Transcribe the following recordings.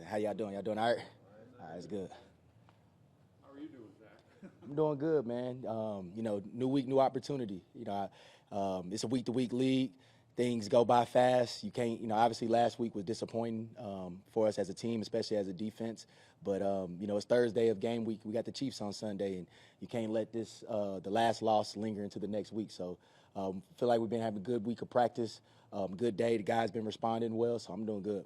How y'all doing? Y'all doing all right? All right, it's good. How are you doing, Zach? I'm doing good, man. New week, new opportunity. It's a week-to-week league. Things go by fast. You can't, obviously last week was disappointing for us as a team, especially as a defense. But, it's Thursday of game week. We got the Chiefs on Sunday, and you can't let the last loss linger into the next week. So feel like we've been having a good week of practice, good day. The guys been responding well, so I'm doing good.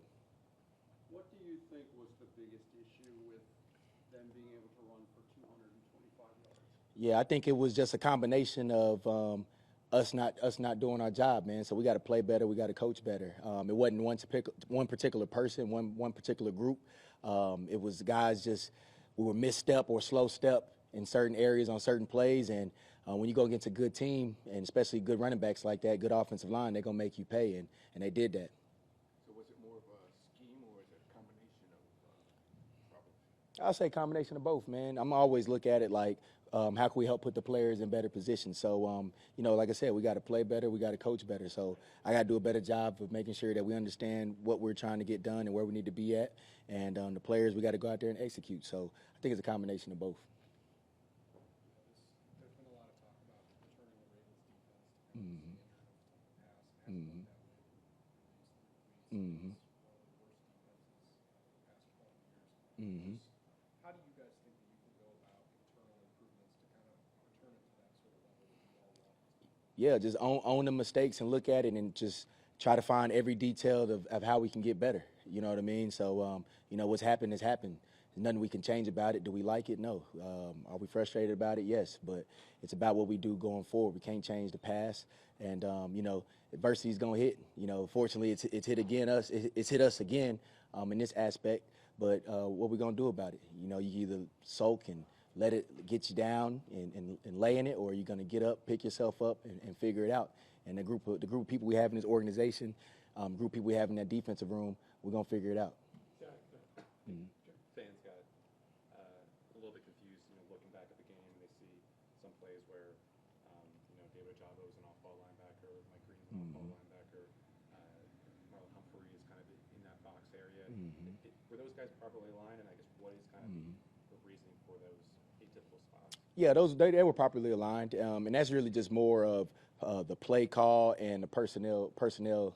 What do you think was the biggest issue with them being able to run for 225 yards? Yeah, I think it was just a combination of us not doing our job, man. So we got to play better. We got to coach better. It wasn't one particular person, one particular group. It was guys just we were misstep or slow step in certain areas on certain plays, and when you go against a good team, and especially good running backs like that, good offensive line, they're gonna make you pay, and they did that. So was it more of a scheme or is it a combination of problems? I'll say combination of both, man. I'm always look at it like, how can we help put the players in better positions? So, like I said, we got to play better, we got to coach better. So I got to do a better job of making sure that we understand what we're trying to get done and where we need to be at. And the players, we got to go out there and execute. So I think it's a combination of both. There's been a lot of talk about returning the Ravens defense to Mm-hmm. the injured Mm-hmm. pass. Mm-hmm. It's one of the worst defenses the past 20 years. Mm-hmm. How do you guys think that you can go about internal improvements to kind of return it to that sort of level that you all want? Yeah, just own the mistakes and look at it and just try to find every detail of how we can get better. You know what I mean? So, what's happened has happened. There's nothing we can change about it. Do we like it? No. Are we frustrated about it? Yes. But it's about what we do going forward. We can't change the past. And, adversity is going to hit. Fortunately, it's hit again us. It's hit us again in this aspect. But what we going to do about it? You either sulk and let it get you down and lay in it, or you're going to get up, pick yourself up, and figure it out. And the group of people we have in this organization, group of people we have in that defensive room, we're going to figure it out. Mm-hmm. Fans got a little bit confused, looking back at the game. They see some plays where, David Ojabo is an off-ball linebacker, Mike Green is an off-ball linebacker, Marlon Humphrey is kind of in that box area. Mm-hmm. Were those guys properly aligned? And I guess what is kind of the reasoning for those atypical spots? Yeah, they were properly aligned, and that's really just more of the play call and the personnel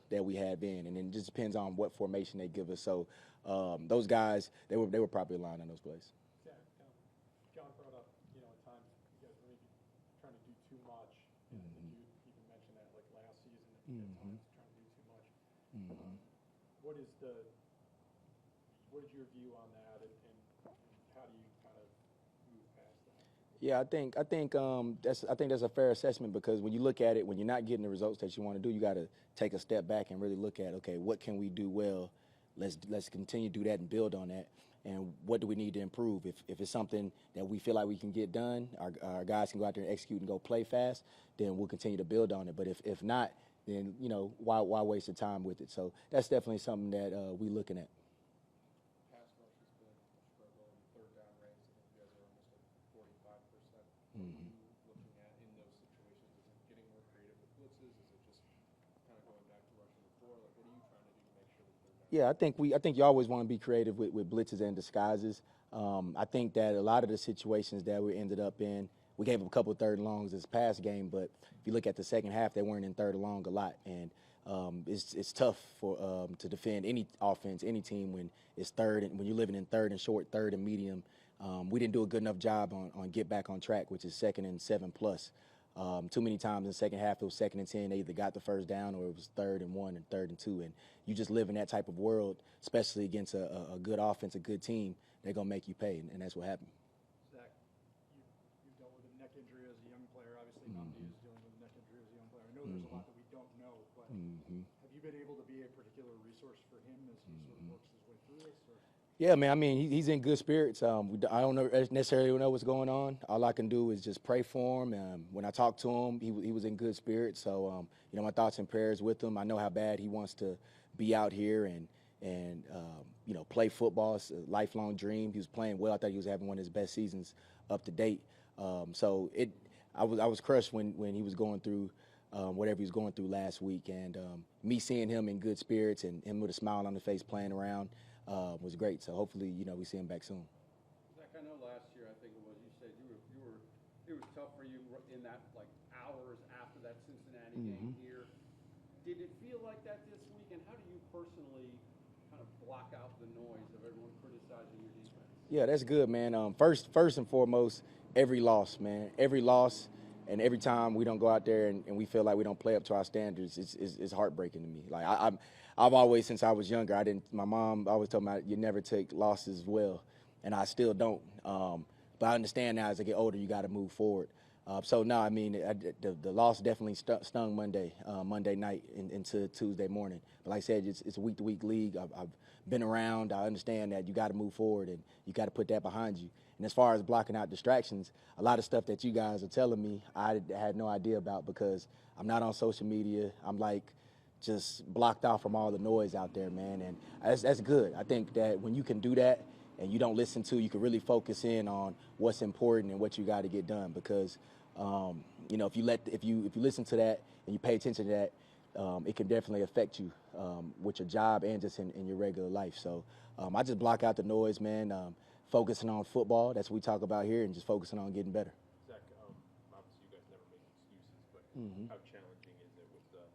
that we had been, and then it just depends on what formation they give us. So those guys, they were properly aligned on those plays. Yeah, John brought up, at times you guys were maybe trying to do too much. And I think you even mentioned that like last season, at times trying to do too much. Mm-hmm. What is your view on that, and how do you kind of move past that? Yeah, I think that's a fair assessment, because when you look at it, when you're not getting the results that you want to do, you got to take a step back and really look at, okay, what can we do well? Let's continue to do that and build on that. And what do we need to improve? If it's something that we feel like we can get done, our guys can go out there and execute and go play fast, then we'll continue to build on it. But if not, then why waste the time with it? So that's definitely something that we're looking at. Pass rush has been a struggle in third down range. I think you guys are almost at 45%. What are you looking at in those situations? Is it getting more creative with blitzes? Is it just kind of going back to rushing the floor? Like, what are you trying to do to make sure that third down? Yeah, I think you always want to be creative with blitzes and disguises. I think that a lot of the situations that we ended up in, we gave up a couple of third and longs this past game, but if you look at the second half, they weren't in third and long a lot, and it's tough to defend any offense, any team when it's third and when you're living in third and short, third and medium. We didn't do a good enough job on get back on track, which is 2nd and 7 plus. Too many times in the second half, it was 2nd and 10. They either got the first down or it was 3rd and 1 and 3rd and 2. And you just live in that type of world, especially against a good offense, a good team. They're going to make you pay, and that's what happened. Zach, you've dealt with a neck injury as a young player. Obviously, Namdi is dealing with a neck injury as a young player. I know there's a lot that we don't know, but have you been able to be a particular resource for him as he sort of works his way through this? Or? Yeah, man. I mean, he's in good spirits. I don't necessarily know what's going on. All I can do is just pray for him. When I talked to him, he was in good spirits. So, my thoughts and prayers with him. I know how bad he wants to be out here and play football. It's a lifelong dream. He was playing well. I thought he was having one of his best seasons up to date. I was crushed when he was going through whatever he was going through last week, and me seeing him in good spirits and him with a smile on his face playing around. was great. So hopefully, we see him back soon. Zach, I know last year, I think it was, you said it was tough for you in that, like, hours after that Cincinnati game here. Did it feel like that this week? And how do you personally kind of block out the noise of everyone criticizing your defense? Yeah, that's good, man. First and foremost, every loss, man. Every loss and every time we don't go out there and we feel like we don't play up to our standards, it's heartbreaking to me. Like, I've always, since I was younger, my mom always told me you never take losses well, and I still don't. But I understand now as I get older, you got to move forward. So, no, I mean, the loss definitely stung Monday night into Tuesday morning. But like I said, it's a week-to-week league. I've been around. I understand that you got to move forward and you got to put that behind you. And as far as blocking out distractions, a lot of stuff that you guys are telling me, I had no idea about because I'm not on social media. I'm like just blocked off from all the noise out there, man. And that's good. I think that when you can do that and you don't listen to, you can really focus in on what's important and what you got to get done because if you listen to that and you pay attention to that, it can definitely affect you with your job and just in your regular life. So I just block out the noise, man. Focusing on football, that's what we talk about here, and just focusing on getting better. Zach, obviously you guys never make excuses, but how challenging is it with the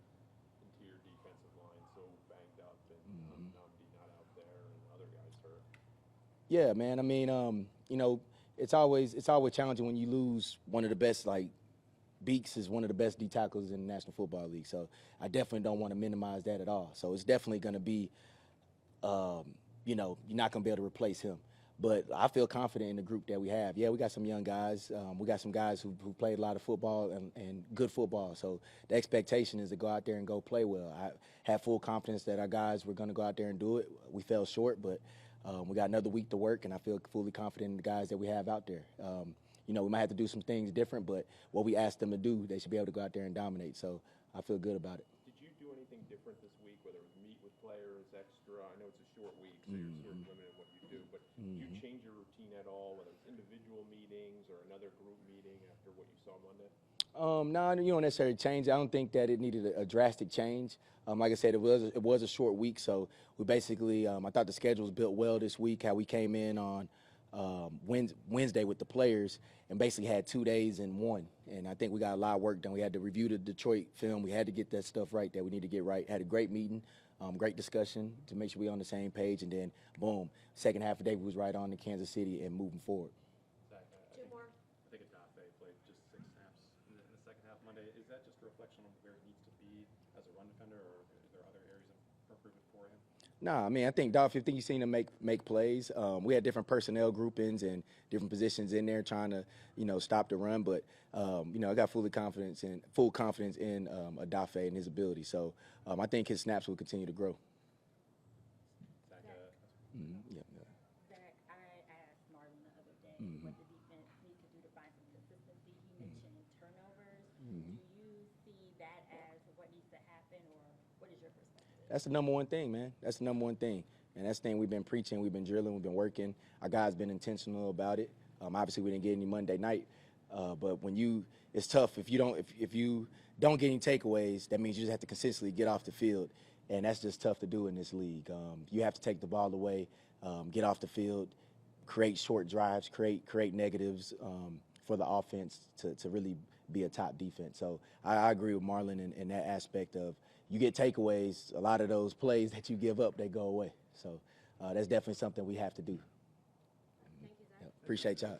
interior defensive line so banged up and Nnamdi not out there and other guys hurt? Yeah, man. I mean, it's always challenging when you lose one of the best. Like Beaks is one of the best D tackles in the National Football League. So I definitely don't want to minimize that at all. So it's definitely going to be, you're not going to be able to replace him. But I feel confident in the group that we have. Yeah, we got some young guys. We got some guys who played a lot of football and good football. So the expectation is to go out there and go play well. I have full confidence that our guys were going to go out there and do it. We fell short, but we got another week to work, and I feel fully confident in the guys that we have out there. We might have to do some things different, but what we asked them to do, they should be able to go out there and dominate. So I feel good about it. Did you do anything different this week, whether it was meet with players, extra? I know it's a short week, so you're sort of limited in what you do, but did you change your routine at all, whether it's individual meetings or another group meeting after what you saw Monday? No, you don't necessarily change. I don't think that it needed a drastic change. Like I said, it was a short week, so we basically I thought the schedule was built well this week. How we came in on Wednesday with the players and basically had 2 days in one. And I think we got a lot of work done. We had to review the Detroit film. We had to get that stuff right that we need to get right. Had a great meeting, great discussion to make sure we on the same page. And then, boom, second half of the day we was right on to Kansas City and moving forward. Zach, I think Adafe played just 6 snaps in the second half Monday. Is that just a reflection of where he needs to be as a run defender, or is there other areas of improvement for him? Nah, I mean, I think Dolph, you've seen him make plays. We had different personnel groupings and different positions in there trying to, stop the run. But, I got full confidence in Adafe and his ability. So I think his snaps will continue to grow. Zach, Zach, I asked Marlon the other day what the defense needs to do to find some consistency. He mentioned turnovers. Do you see that as what needs to happen, or what is your perspective? That's the number one thing, man. That's the number one thing. And that's the thing we've been preaching, we've been drilling, we've been working. Our guys been intentional about it. Obviously, we didn't get any Monday night. But it's tough. If you don't get any takeaways, that means you just have to consistently get off the field. And that's just tough to do in this league. You have to take the ball away, get off the field, create short drives, create negatives for the offense to really be a top defense. So I agree with Marlon in that aspect of you get takeaways, a lot of those plays that you give up, they go away. So that's definitely something we have to do. Thank you, Zach. Appreciate y'all.